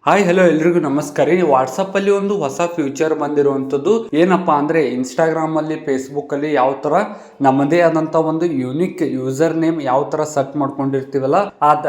Hi hello ಎಲ್ರಿಗೂ ನಮಸ್ಕಾರ. WhatsApp ಅಲ್ಲಿ ಒಂದು ಹೊಸ ಫ್ಯೂಚರ್ ಬಂದಿರುವಂತದ್ದು ಏನಪ್ಪಾ ಅಂದ್ರೆ ಇನ್ಸ್ಟಾಗ್ರಾಮ್ ಅಲ್ಲಿ ಫೇಸ್ಬುಕ್ ಅಲ್ಲಿ ಯಾವ ತರ ನಮ್ಮದೇ ಆದಂತ ಒಂದು ಯೂನಿಕ್ ಯೂಸರ್ ನೇಮ್ ಯಾವ ತರ ಸೆಟ್ ಮಾಡ್ಕೊಂಡಿರ್ತೀವಲ್ಲ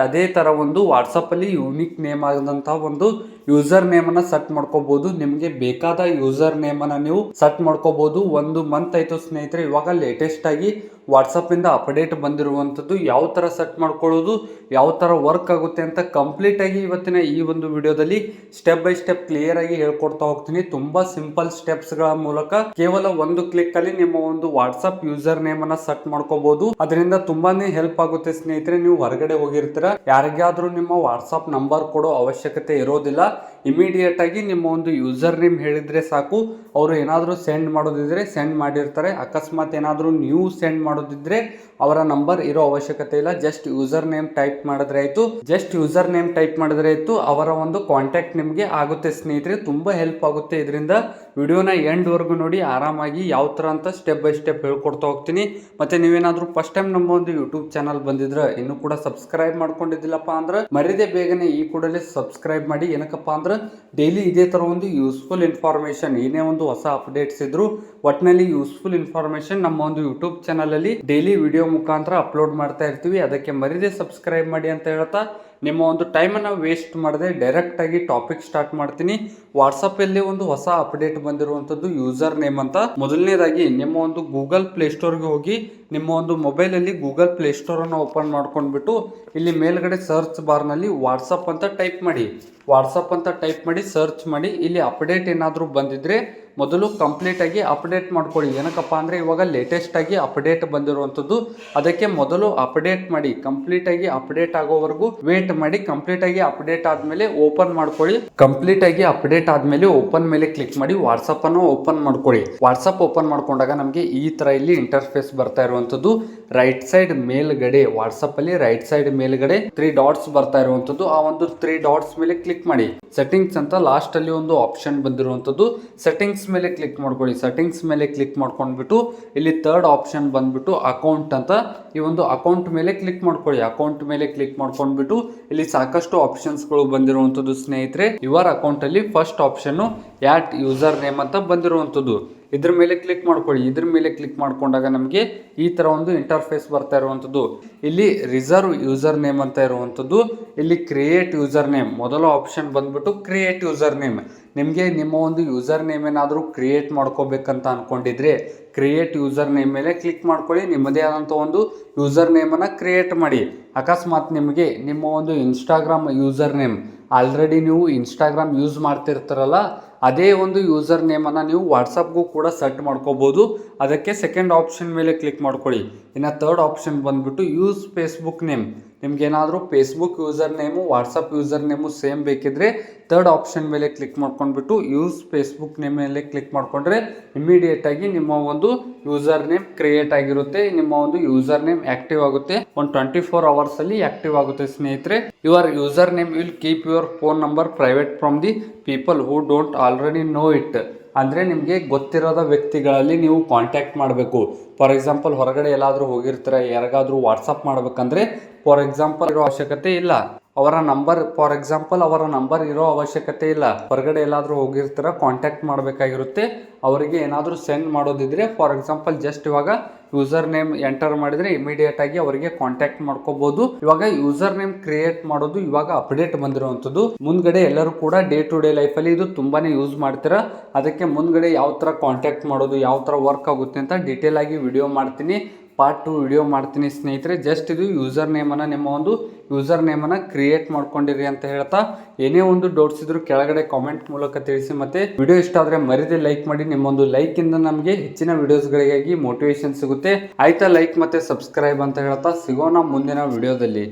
ಅದೇ ತರ ಒಂದು ವಾಟ್ಸಪ್ ಅಲ್ಲಿ ಯೂನಿಕ್ ನೇಮ್ ಆದಂತ ಒಂದು ಯೂಸರ್ ನೇಮ್ ಅನ್ನ ಸೆಟ್ ಮಾಡ್ಕೋಬಹುದು. ನಿಮ್ಗೆ ಬೇಕಾದ ಯೂಸರ್ ನೇಮ್ ಅನ್ನ ನೀವು ಸೆಟ್ ಮಾಡ್ಕೋಬಹುದು. ಒಂದು ಮಂತ್ ಆಯ್ತು ಸ್ನೇಹಿತರೆ, ಇವಾಗ ಲೇಟೆಸ್ಟ್ ಆಗಿ ವಾಟ್ಸಪ್ ಇಂದ ಅಪ್ಡೇಟ್ ಬಂದಿರುವಂತದ್ದು. ಯಾವ ತರ ಸೆಟ್ ಮಾಡ್ಕೊಳ್ಳೋದು, ಯಾವ ತರ ವರ್ಕ್ ಆಗುತ್ತೆ ಅಂತ ಕಂಪ್ಲೀಟ್ ಆಗಿ ಇವತ್ತಿನ ಈ ಒಂದು ವಿಡಿಯೋದಲ್ಲಿ ಸ್ಟೆಪ್ ಬೈ ಸ್ಟೆಪ್ ಕ್ಲಿಯರ್ ಆಗಿ ಹೇಳ್ಕೊಡ್ತಾ ಹೋಗ್ತೀನಿ. ತುಂಬಾ ಸಿಂಪಲ್ ಸ್ಟೆಪ್ಸ್ ಗಳ ಮೂಲಕ ಕೇವಲ ಒಂದು ಕ್ಲಿಕ್ ಅಲ್ಲಿ ನಿಮ್ಮ ಒಂದು ವಾಟ್ಸಪ್ ಯೂಸರ್ ನೇಮ್ ಅನ್ನ ಸೆಟ್ ಮಾಡ್ಕೋಬಹುದು. ಅದರಿಂದ ತುಂಬಾನೇ ಹೆಲ್ಪ್ ಆಗುತ್ತೆ ಸ್ನೇಹಿತರೆ. ನೀವು ಹೊರಗಡೆ ಹೋಗಿರ್ತೀರಾ, ಯಾರಿಗಾದ್ರೂ ನಿಮ್ಮ ವಾಟ್ಸಪ್ ನಂಬರ್ ಕೊಡೋ ಅವಶ್ಯಕತೆ ಇರೋದಿಲ್ಲ. ಇಮಿಡಿಯೇಟ್ ಆಗಿ ನಿಮ್ಮ ಒಂದು ಯೂಸರ್ ನೇಮ್ ಹೇಳಿದ್ರೆ ಸಾಕು, ಅವರು ಏನಾದರೂ ಸೆಂಡ್ ಮಾಡೋದಿದ್ರೆ ಸೆಂಡ್ ಮಾಡಿರ್ತಾರೆ. ಅಕಸ್ಮಾತ್ ಏನಾದರೂ ನೀವು ಸೆಂಡ್ ಮಾಡೋದಿದ್ರೆ ಅವರ ನಂಬರ್ ಇರೋ ಅವಶ್ಯಕತೆ ಇಲ್ಲ. ಜಸ್ಟ್ ಯೂಸರ್ ನೇಮ್ ಟೈಪ್ ಮಾಡಿದ್ರೆ ಆಯ್ತು, ಅವರ ಒಂದು ಕಾಂಟ್ಯಾಕ್ಟ್ ನಿಮಗೆ ಆಗುತ್ತೆ ಸ್ನೇಹಿತರೆ. ತುಂಬಾ ಹೆಲ್ಪ್ ಆಗುತ್ತೆ. ಇದರಿಂದ ವಿಡಿಯೋನ ಎಂಡ್ ವರ್ಗು ನೋಡಿ, ಆರಾಮಾಗಿ ಯಾವ ತರ ಅಂತ ಸ್ಟೆಪ್ ಬೈ ಸ್ಟೆಪ್ ಹೇಳ್ಕೊಡ್ತಾ ಹೋಗ್ತೀನಿ. ಮತ್ತೆ ನೀವೇನಾದ್ರೂ ಫಸ್ಟ್ ಟೈಮ್ ನಮ್ಮ ಒಂದು ಯೂಟ್ಯೂಬ್ ಚಾನಲ್ ಬಂದಿದ್ರೆ ಇನ್ನೂ ಕೂಡ ಸಬ್ಸ್ಕ್ರೈಬ್ ಮಾಡ್ಕೊಂಡಿದ್ದಿಲ್ಲಪ್ಪ ಅಂದ್ರೆ ಮರಿದೇ ಬೇಗನೆ ಈ ಕೂಡಲೇ ಸಬ್ಸ್ಕ್ರೈಬ್ ಮಾಡಿ. ಏನಕ್ಕಪ್ಪ ಅಂದ್ರೆ ಡೈಲಿ ಇದೇ ತರ ಒಂದು ಯೂಸ್ಫುಲ್ ಇನ್ಫಾರ್ಮೇಶನ್, ಏನೇ ಒಂದು ಹೊಸ ಅಪ್ಡೇಟ್ಸ್ ಇದ್ರು ಒಟ್ಟಿನಲ್ಲಿ ಯೂಸ್ಫುಲ್ ಇನ್ಫಾರ್ಮೇಶನ್ ನಮ್ಮ ಒಂದು ಯೂಟ್ಯೂಬ್ ಚಾನಲ್ ಅಲ್ಲಿ ಡೈಲಿ ವಿಡಿಯೋ ಮುಖಾಂತರ ಅಪ್ಲೋಡ್ ಮಾಡ್ತಾ ಇರ್ತೀವಿ. ಅದಕ್ಕೆ ಮರಿದೇ ಸಬ್ಸ್ಕ್ರೈಬ್ ಮಾಡಿ ಅಂತ ಹೇಳ್ತಾ ನಿಮ್ಮ ಒಂದು ಟೈಮನ್ನು ವೇಸ್ಟ್ ಮಾಡದೆ ಡೈರೆಕ್ಟ್ ಆಗಿ ಟಾಪಿಕ್ ಸ್ಟಾರ್ಟ್ ಮಾಡ್ತೀನಿ. ವಾಟ್ಸಪ್ ಅಲ್ಲಿ ಒಂದು ಹೊಸ ಅಪ್ಡೇಟ್ ಬಂದಿರುವಂತದ್ದು ಯೂಸರ್ ನೇಮ್ ಅಂತ. ಮೊದಲನೇದಾಗಿ ನಿಮ್ಮ ಒಂದು ಗೂಗಲ್ ಪ್ಲೇ ಸ್ಟೋರ್ಗೆ ಹೋಗಿ ನಿಮ್ಮ ಒಂದು ಮೊಬೈಲ್ ಅಲ್ಲಿ ಗೂಗಲ್ ಪ್ಲೇ ಸ್ಟೋರ್ ಅನ್ನು ಓಪನ್ ಮಾಡ್ಕೊಂಡ್ಬಿಟ್ಟು ಇಲ್ಲಿ ಮೇಲ್ಗಡೆ ಸರ್ಚ್ ಬಾರ್ ನಲ್ಲಿ ವಾಟ್ಸಪ್ ಅಂತ ಟೈಪ್ ಮಾಡಿ ಸರ್ಚ್ ಮಾಡಿ. ಇಲ್ಲಿ ಅಪ್ಡೇಟ್ ಏನಾದರೂ ಬಂದಿದ್ರೆ ಮೊದಲು ಕಂಪ್ಲೀಟ್ ಆಗಿ ಅಪ್ಡೇಟ್ ಮಾಡ್ಕೊಳ್ಳಿ. ಏನಕ್ಕಪ್ಪ ಅಂದ್ರೆ ಇವಾಗ ಲೇಟೆಸ್ಟ್ ಆಗಿ ಅಪ್ಡೇಟ್ ಬಂದಿರುವಂತದ್ದು. ಅದಕ್ಕೆ ಮೊದಲು ಅಪ್ಡೇಟ್ ಮಾಡಿ, ಕಂಪ್ಲೀಟ್ ಆಗಿ ಅಪ್ಡೇಟ್ ಆಗೋವರೆಗೂ ವೇಟ್ ಮಾಡಿ. ಕಂಪ್ಲೀಟ್ ಆಗಿ ಅಪ್ಡೇಟ್ ಆದ್ಮೇಲೆ ಓಪನ್ ಮಾಡ್ಕೊಳ್ಳಿ. ಕಂಪ್ಲೀಟ್ ಆಗಿ ಅಪ್ಡೇಟ್ ಆದ್ಮೇಲೆ ಓಪನ್ ಮೇಲೆ ಕ್ಲಿಕ್ ಮಾಡಿ ವಾಟ್ಸಪ್ ಅನ್ನು ಓಪನ್ ಮಾಡ್ಕೊಳ್ಳಿ. ವಾಟ್ಸಪ್ ಓಪನ್ ಮಾಡ್ಕೊಂಡಾಗ ನಮಗೆ ಈ ತರ ಇಲ್ಲಿ ಇಂಟರ್ಫೇಸ್ ಬರ್ತಾ ಇರುವಂತದ್ದು. ರೈಟ್ ಸೈಡ್ ಮೇಲ್ಗಡೆ ವಾಟ್ಸಪ್ ಅಲ್ಲಿ ರೈಟ್ ಸೈಡ್ ಮೇಲ್ಗಡೆ 3 ಡಾಟ್ಸ್ ಬರ್ತಾ ಇರುವಂತದ್ದು. ಆ ಒಂದು 3 ಡಾಟ್ಸ್ ಮೇಲೆ ಕ್ಲಿಕ್ ಮಾಡಿ. ಸೆಟ್ಟಿಂಗ್ಸ್ ಅಂತ ಲಾಸ್ಟ್ ಅಲ್ಲಿ ಒಂದು ಆಪ್ಷನ್ ಬಂದಿರುವಂತದ್ದು. ಸೆಟ್ಟಿಂಗ್ಸ್ ಮೇಲೆ ಕ್ಲಿಕ್ ಮಾಡ್ಕೊಳ್ಳಿ. ಸೆಟ್ಟಿಂಗ್ಸ್ ಮೇಲೆ ಕ್ಲಿಕ್ ಮಾಡ್ಕೊಂಡ್ಬಿಟ್ಟು ಇಲ್ಲಿ ಥರ್ಡ್ ಆಪ್ಷನ್ ಬಂದ್ಬಿಟ್ಟು ಅಕೌಂಟ್ ಅಂತ, ಈ ಒಂದು ಅಕೌಂಟ್ ಮೇಲೆ ಕ್ಲಿಕ್ ಮಾಡ್ಕೊಳ್ಳಿ. ಅಕೌಂಟ್ ಮೇಲೆ ಕ್ಲಿಕ್ ಮಾಡ್ಕೊಂಡ್ಬಿಟ್ಟು ಇಲ್ಲಿ ಸಾಕಷ್ಟು ಆಪ್ಷನ್ಸ್ ಗಳು ಬಂದಿರುವಂತದ್ದು ಸ್ನೇಹಿತರೆ. ಯುವರ್ ಅಕೌಂಟ್ ಅಲ್ಲಿ first option at user name ಅಂತ ಬಂದಿರುವಂತದ್ದು. ಇದ್ರ ಮೇಲೆ ಕ್ಲಿಕ್ ಮಾಡ್ಕೊಳ್ಳಿ. ಇದ್ರ ಮೇಲೆ ಕ್ಲಿಕ್ ಮಾಡ್ಕೊಂಡಾಗ ನಮಗೆ ಈ ತರ ಒಂದು ಇಂಟರ್ಫೇಸ್ ಬರ್ತಾ ಇರುವಂತದ್ದು. ಇಲ್ಲಿ ರಿಸರ್ವ್ ಯೂಸರ್ ನೇಮ್ ಅಂತ ಇರುವಂತದ್ದು. ಇಲ್ಲಿ ಕ್ರಿಯೇಟ್ ಯೂಸರ್ ನೇಮ್ ಮೊದಲ ಆಪ್ಷನ್ ಬಂದ್ಬಿಟ್ಟು ಕ್ರಿಯೇಟ್ ಯೂಸರ್ ನೇಮ್. ನಿಮಗೆ ನಿಮ್ಮ ಒಂದು ಯೂಸರ್ ನೇಮ್ ಏನಾದರೂ ಕ್ರಿಯೇಟ್ ಮಾಡ್ಕೋಬೇಕಂತ ಅನ್ಕೊಂಡಿದ್ರೆ ಕ್ರಿಯೇಟ್ ಯೂಸರ್ ನೇಮ್ ಮೇಲೆ ಕ್ಲಿಕ್ ಮಾಡ್ಕೊಳ್ಳಿ. ನಿಮ್ಮದೇ ಆದಂಥ ಒಂದು ಯೂಸರ್ ನೇಮನ್ನು ಕ್ರಿಯೇಟ್ ಮಾಡಿ. ಅಕಸ್ಮಾತ್ ನಿಮಗೆ ನಿಮ್ಮ ಒಂದು ಇನ್ಸ್ಟಾಗ್ರಾಮ್ ಯೂಸರ್ ನೇಮ್ ಆಲ್ರೆಡಿ ನೀವು ಇನ್ಸ್ಟಾಗ್ರಾಮ್ ಯೂಸ್ ಮಾಡ್ತಿರ್ತಾರಲ್ಲ, ಅದೇ ಒಂದು ಯೂಸರ್ ನೇಮನ್ನು ನೀವು ವಾಟ್ಸಪ್ಗೂ ಕೂಡ ಸೆಟ್ ಮಾಡ್ಕೋಬೋದು. ಅದಕ್ಕೆ ಸೆಕೆಂಡ್ ಆಪ್ಷನ್ ಮೇಲೆ ಕ್ಲಿಕ್ ಮಾಡ್ಕೊಳ್ಳಿ. ಇನ್ನು ಥರ್ಡ್ ಆಪ್ಷನ್ ಬಂದ್ಬಿಟ್ಟು ಯೂಸ್ ಫೇಸ್ಬುಕ್ ನೇಮ್. ನಿಮ್ಗೇನಾದರೂ Facebook user name WhatsApp user name same ಬೇಕಿದ್ರೆ ಥರ್ಡ್ ಆಪ್ಷನ್ ಮೇಲೆ ಕ್ಲಿಕ್ ಮಾಡ್ಕೊಂಡ್ಬಿಟ್ಟು ಯೂಸ್ ಫೇಸ್ಬುಕ್ ನೇಮ್ ಮೇಲೆ ಕ್ಲಿಕ್ ಮಾಡ್ಕೊಂಡ್ರೆ ಇಮಿಡಿಯೇಟ್ ಆಗಿ ನಿಮ್ಮ ಒಂದು ಯೂಸರ್ ನೇಮ್ ಕ್ರಿಯೇಟ್ ಆಗಿರುತ್ತೆ. ನಿಮ್ಮ ಒಂದು ಯೂಸರ್ ನೇಮ್ ಆಕ್ಟಿವ್ ಆಗುತ್ತೆ. ಒಂದು 24 ಅವರ್ಸ್ ಅಲ್ಲಿ ಆಕ್ಟಿವ್ ಆಗುತ್ತೆ ಸ್ನೇಹಿತರೆ. Your user name will keep your phone number private from the people who don't already no it. ಅಂದರೆ ನಿಮಗೆ ಗೊತ್ತಿರೋದ ವ್ಯಕ್ತಿಗಳಲ್ಲಿ ನೀವು ಕಾಂಟ್ಯಾಕ್ಟ್ ಮಾಡಬೇಕು. ಫಾರ್ ಎಕ್ಸಾಂಪಲ್ ಹೊರಗಡೆ ಎಲ್ಲಾದರೂ ಹೋಗಿರ್ತೀರ, ಯಾರಿಗಾದ್ರೂ ವಾಟ್ಸಪ್ ಮಾಡಬೇಕಂದ್ರೆ ಫಾರ್ ಎಕ್ಸಾಂಪಲ್ ಇರೋ ಅವಶ್ಯಕತೆ ಇಲ್ಲ. ಅವರ ನಂಬರ್ ಇರೋ ಅವಶ್ಯಕತೆ ಇಲ್ಲ. ಹೊರಗಡೆ ಎಲ್ಲಾದರೂ ಹೋಗಿರ್ತೀರ, ಕಾಂಟ್ಯಾಕ್ಟ್ ಮಾಡಬೇಕಾಗಿರುತ್ತೆ. ಅವರಿಗೆ ಏನಾದರೂ ಸೆಂಡ್ ಮಾಡೋದಿದ್ರೆ ಫಾರ್ ಎಕ್ಸಾಂಪಲ್ ಜಸ್ಟ್ ಇವಾಗ ಯೂಸರ್ ನೇಮ್ ಎಂಟರ್ ಮಾಡಿದ್ರೆ ಇಮಿಡಿಯೇಟ್ ಆಗಿ ಅವರಿಗೆ ಕಾಂಟ್ಯಾಕ್ಟ್ ಮಾಡ್ಕೋಬಹುದು. ಇವಾಗ ಯೂಸರ್ ನೇಮ್ ಕ್ರಿಯೇಟ್ ಮಾಡೋದು ಇವಾಗ ಅಪ್ಡೇಟ್ ಬಂದಿರುವಂತದ್ದು. ಮುಂದ್ಗಡೆ ಎಲ್ಲರೂ ಕೂಡ ಡೇ ಟು ಡೇ ಲೈಫ್ ಅಲ್ಲಿ ಇದು ತುಂಬಾನೇ ಯೂಸ್ ಮಾಡ್ತೀರಾ. ಅದಕ್ಕೆ ಮುಂದ್ಗಡೆ ಯಾವ ತರ ಕಾಂಟ್ಯಾಕ್ಟ್ ಮಾಡೋದು, ಯಾವ ತರ ವರ್ಕ್ ಆಗುತ್ತೆ ಅಂತ ಡೀಟೇಲ್ ಆಗಿ ವಿಡಿಯೋ ಮಾಡ್ತೀನಿ. ಪಾರ್ಟ್ 2 ವಿಡಿಯೋ ಮಾಡ್ತೀನಿ ಸ್ನೇಹಿತರೆ. ಜಸ್ಟ್ ಇದು ಯೂಸರ್ ನೇಮನ್ನು ನಿಮ್ಮ ಒಂದು ಯೂಸರ್ ನೇಮನ್ನು ಕ್ರಿಯೇಟ್ ಮಾಡ್ಕೊಂಡಿರಿ ಅಂತ ಹೇಳ್ತಾ, ಏನೇ ಒಂದು ಡೌಟ್ಸ್ ಇದ್ರು ಕೆಳಗಡೆ ಕಾಮೆಂಟ್ ಮೂಲಕ ತಿಳಿಸಿ. ಮತ್ತೆ ವಿಡಿಯೋ ಇಷ್ಟ ಆದರೆ ಮರಿದೇ ಲೈಕ್ ಮಾಡಿ. ನಿಮ್ಮೊಂದು ಲೈಕ್ ಇಂದ ನಮಗೆ ಹೆಚ್ಚಿನ ವಿಡಿಯೋಸ್ಗಳಿಗಾಗಿ ಮೋಟಿವೇಶನ್ ಸಿಗುತ್ತೆ. ಆಯ್ತಾ, ಲೈಕ್ ಮತ್ತೆ ಸಬ್ಸ್ಕ್ರೈಬ್ ಅಂತ ಹೇಳ್ತಾ ಸಿಗೋಣ ಮುಂದಿನ ವಿಡಿಯೋದಲ್ಲಿ.